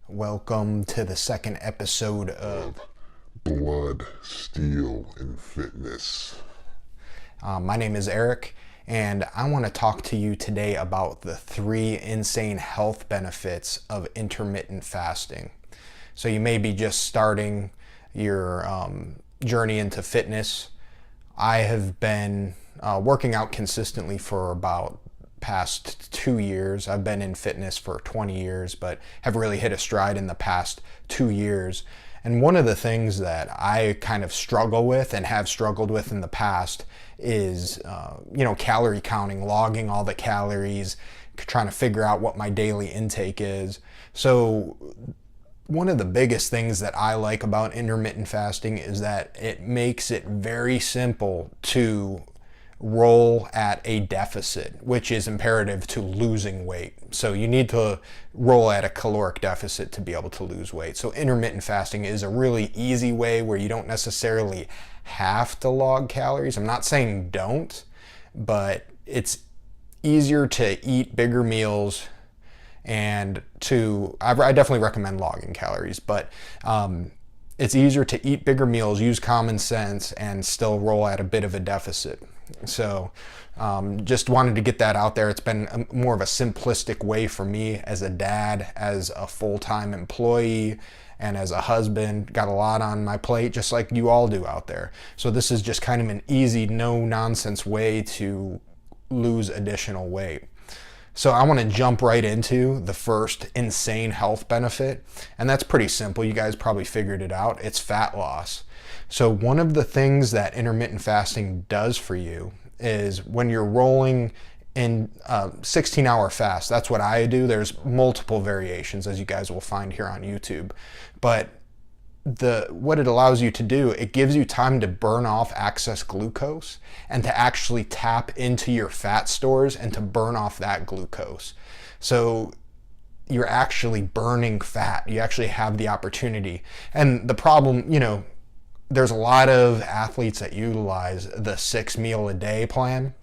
Welcome to the second episode of Blood, Steel, and Fitness. my name is Eric, and I want to talk to you today about the 3 insane health benefits of intermittent fasting. So you may be just starting your journey into fitness. I have been working out consistently for about past 2 years. I've been in fitness for 20 years, but have really hit a stride in the past 2 years. And one of the things that I kind of struggle with and have struggled with in the past is, calorie counting, logging all the calories, trying to figure out what my daily intake is. So one of the biggest things that I like about intermittent fasting is that it makes it very simple to roll at a deficit, which is imperative to losing weight. So you need to roll at a caloric deficit to be able to lose weight. So intermittent fasting is a really easy way where you don't necessarily have to log calories. I'm not saying don't, but it's easier to eat bigger meals and I definitely recommend logging calories, but it's easier to eat bigger meals, use common sense, and still roll at a bit of a deficit. So just wanted to get that out there. It's been more of a simplistic way for me as a dad, as a full-time employee, and as a husband. Got a lot on my plate, just like you all do out there. So this is just kind of an easy, no-nonsense way to lose additional weight. So I want to jump right into the first insane health benefit, and that's pretty simple. You guys probably figured it out. It's fat loss. So one of the things that intermittent fasting does for you is when you're rolling in 16-hour fast, that's what I do. There's multiple variations, as you guys will find here on YouTube. But what it allows you to do, it gives you time to burn off excess glucose and to actually tap into your fat stores and to burn off that glucose. So you're actually burning fat. You actually have the opportunity. And the problem, there's a lot of athletes that utilize the 6 meal a day plan.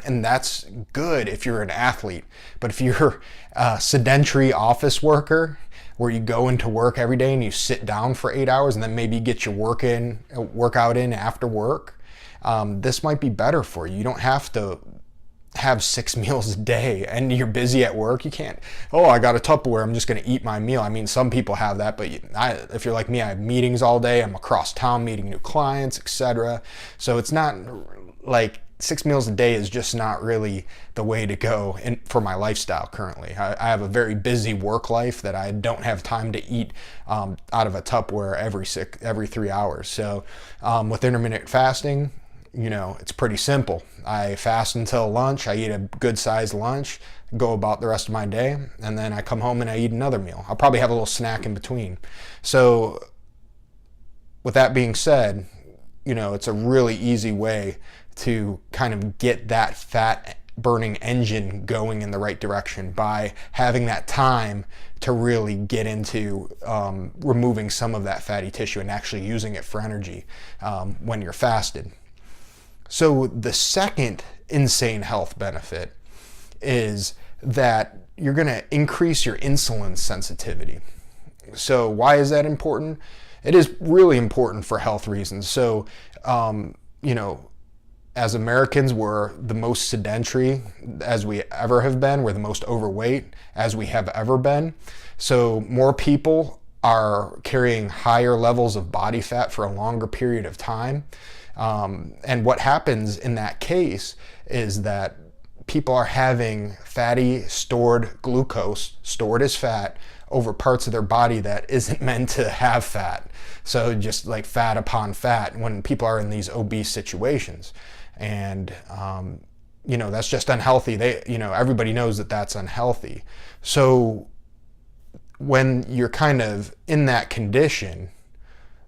And that's good if you're an athlete. But if you're a sedentary office worker, where you go into work every day and you sit down for 8 hours and then maybe get your workout in after work, this might be better for you. You don't have to have 6 meals a day and you're busy at work. You can't, I got a Tupperware, I'm just going to eat my meal. I mean, some people have that, but if you're like me, I have meetings all day. I'm across town meeting new clients, etc. So it's not like 6 meals a day is just not really the way to go for my lifestyle currently. I have a very busy work life that I don't have time to eat out of a Tupperware every 3 hours. So with intermittent fasting, it's pretty simple. I fast until lunch. I eat a good sized lunch, go about the rest of my day, and then I come home and I eat another meal. I'll probably have a little snack in between. So with that being said, it's a really easy way to kind of get that fat burning engine going in the right direction by having that time to really get into removing some of that fatty tissue and actually using it for energy when you're fasted. So the second insane health benefit is that you're going to increase your insulin sensitivity. So why is that important? It is really important for health reasons. So, as Americans, we're the most sedentary as we ever have been. We're the most overweight as we have ever been. So more people are carrying higher levels of body fat for a longer period of time. And what happens in that case is that people are having fatty stored glucose, stored as fat, over parts of their body that isn't meant to have fat. So just like fat upon fat when people are in these obese situations. And, that's just unhealthy. Everybody knows that that's unhealthy. So when you're kind of in that condition,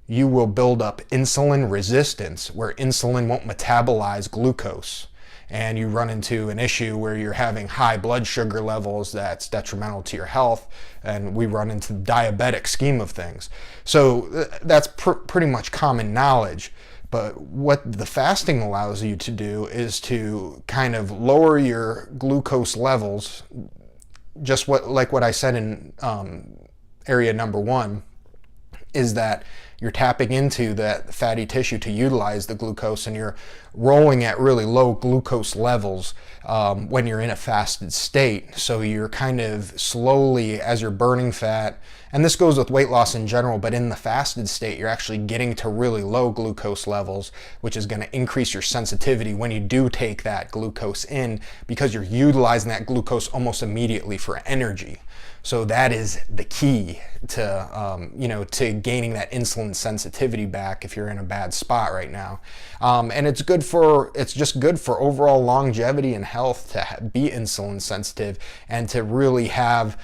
you will build up insulin resistance where insulin won't metabolize glucose. And you run into an issue where you're having high blood sugar levels that's detrimental to your health, and we run into the diabetic scheme of things. So that's pretty much common knowledge. But what the fasting allows you to do is to kind of lower your glucose levels, just what I said area number one is that you're tapping into that fatty tissue to utilize the glucose, and you're rolling at really low glucose levels when you're in a fasted state. So you're kind of slowly, as you're burning fat, and this goes with weight loss in general, but in the fasted state, you're actually getting to really low glucose levels, which is going to increase your sensitivity when you do take that glucose in, because you're utilizing that glucose almost immediately for energy. So that is the key to, to gaining that insulin sensitivity back if you're in a bad spot right now. And it's just good for overall longevity and health to be insulin sensitive, and to really have,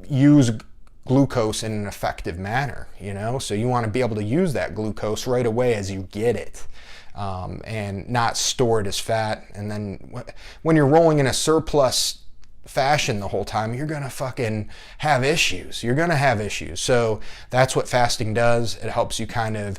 use glucose in an effective manner, So you want to be able to use that glucose right away as you get it. And not store it as fat. And then when you're rolling in a surplus fashion the whole time, you're gonna fucking have issues. You're gonna have issues. So that's what fasting does. It helps you kind of,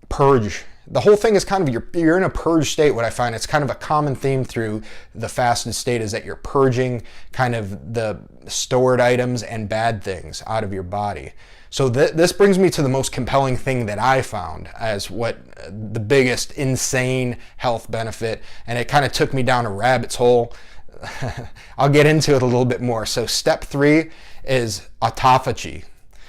purge. The whole thing is kind of, you're in a purge state. What I find, it's kind of a common theme through the fasted state, is that you're purging kind of the stored items and bad things out of your body. So this brings me to the most compelling thing that I found as what the biggest insane health benefit, and it kind of took me down a rabbit's hole. I'll get into it a little bit more. So step 3 is autophagy.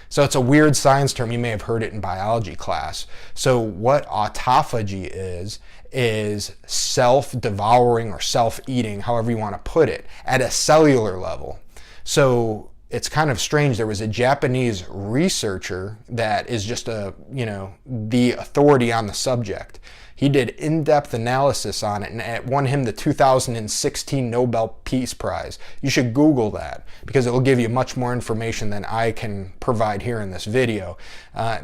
So it's a weird science term. You may have heard it in biology class. So what autophagy is self-devouring or self-eating, however you want to put it, at a cellular level. So it's kind of strange. There was a Japanese researcher that is just the authority on the subject. He did in-depth analysis on it, and it won him the 2016 Nobel Peace Prize. You should Google that, because it will give you much more information than I can provide here in this video.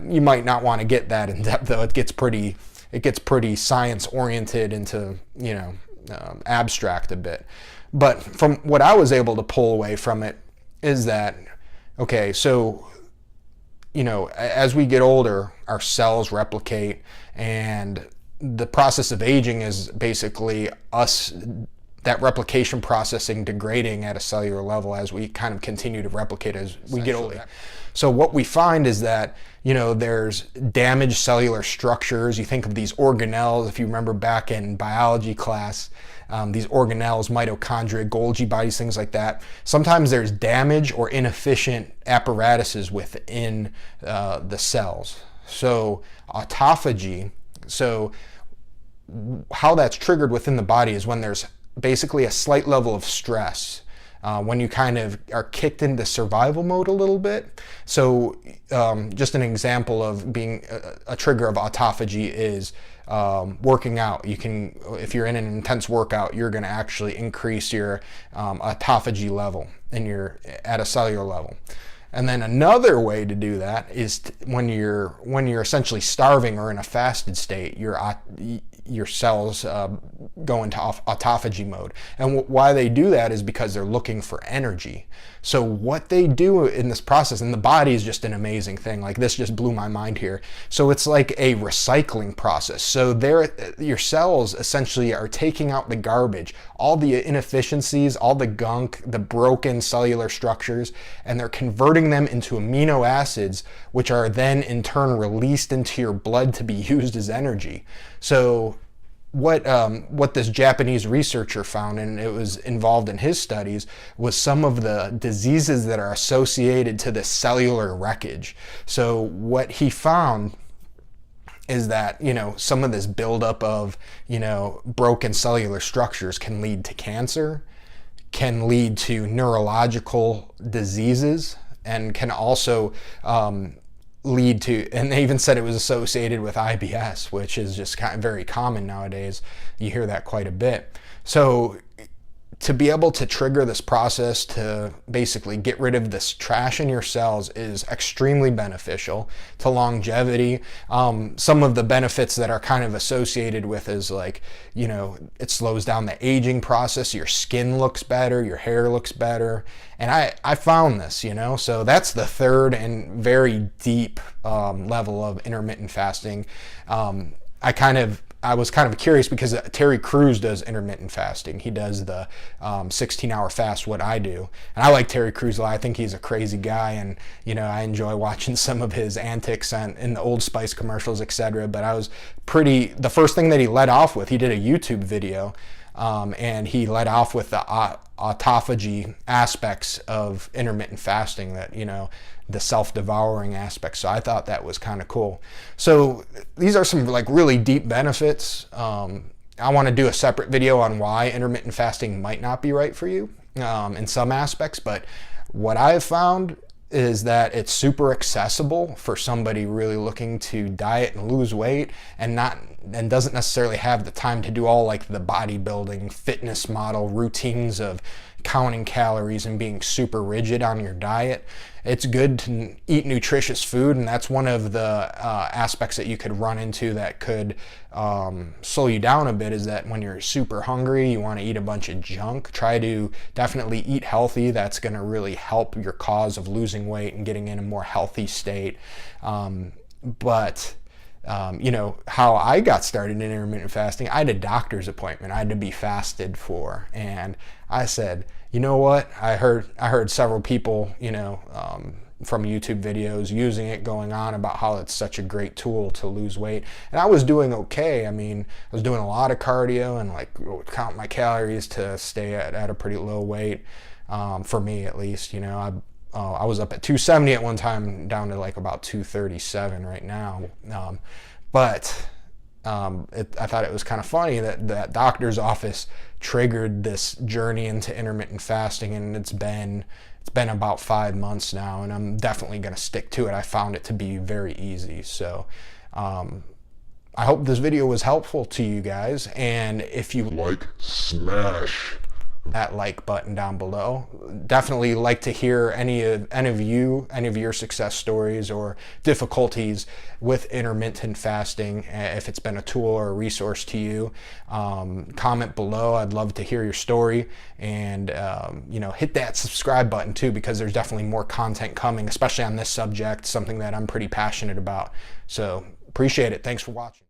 You might not want to get that in depth, though. It gets pretty science-oriented into, abstract a bit. But from what I was able to pull away from it is that, okay, so, as we get older, our cells replicate, and the process of aging is basically us, that replication processing degrading at a cellular level as we kind of continue to replicate as we get older. So what we find is that, there's damaged cellular structures. You think of these organelles, if you remember back in biology class, these organelles, mitochondria, Golgi bodies, things like that. Sometimes there's damage or inefficient apparatuses within the cells. So autophagy, so how that's triggered within the body is when there's basically a slight level of stress. When you kind of are kicked into survival mode a little bit. So just an example of being a trigger of autophagy is working out. If you're in an intense workout, you're going to actually increase your autophagy level at a cellular level. And then another way to do that is when you're essentially starving or in a fasted state, your cells go into autophagy mode. And why they do that is because they're looking for energy. So what they do in this process, and the body is just an amazing thing. Like, this just blew my mind here. So it's like a recycling process. So your cells essentially are taking out the garbage, all the inefficiencies, all the gunk, the broken cellular structures, and they're converting them into amino acids, which are then in turn released into your blood to be used as energy. So what this Japanese researcher found, and it was involved in his studies, was some of the diseases that are associated to this cellular wreckage. So what he found is that, some of this buildup of, broken cellular structures can lead to cancer, can lead to neurological diseases, and can also lead to, and they even said it was associated with IBS, which is just kind of very common nowadays. You hear that quite a bit. So to be able to trigger this process to basically get rid of this trash in your cells is extremely beneficial to longevity. Some of the benefits that are kind of associated with is like, it slows down the aging process. Your skin looks better, your hair looks better. And I found this, so that's the third and very deep level of intermittent fasting. I kind of I was kind of curious because Terry Crews does intermittent fasting. He does the 16-hour fast, what I do. And I like Terry Crews a lot. I think he's a crazy guy, and I enjoy watching some of his antics in the Old Spice commercials, etc. But the first thing that he led off with, he did a YouTube video, and he led off with the autophagy aspects of intermittent fasting, that the self-devouring aspects. So I thought that was kind of cool. So these are some like really deep benefits. I want to do a separate video on why intermittent fasting might not be right for you in some aspects, but what I've found is that it's super accessible for somebody really looking to diet and lose weight, and doesn't necessarily have the time to do all like the bodybuilding fitness model routines of counting calories and being super rigid on your diet. It's good to eat nutritious food, and that's one of the aspects that you could run into that could slow you down a bit, is that when you're super hungry, you want to eat a bunch of junk. Try to definitely eat healthy. That's going to really help your cause of losing weight and getting in a more healthy state. How I got started in intermittent fasting, I had a doctor's appointment I had to be fasted for, and I said, you know what? I heard several people, from YouTube videos using it, going on about how it's such a great tool to lose weight, and I was doing okay. I mean, I was doing a lot of cardio and like count my calories to stay at a pretty low weight, for me at least. I was up at 270 at one time, down to like about 237 right now. I thought it was kind of funny that that doctor's office triggered this journey into intermittent fasting, and it's been about 5 months now, and I'm definitely going to stick to it. I found it to be very easy. So I hope this video was helpful to you guys, and if you smash that like button down below. Definitely like to hear any of your success stories or difficulties with intermittent fasting, if it's been a tool or a resource to you. Comment below. I'd love to hear your story, and hit that subscribe button too, because there's definitely more content coming, especially on this subject, something that I'm pretty passionate about. So appreciate it. Thanks for watching.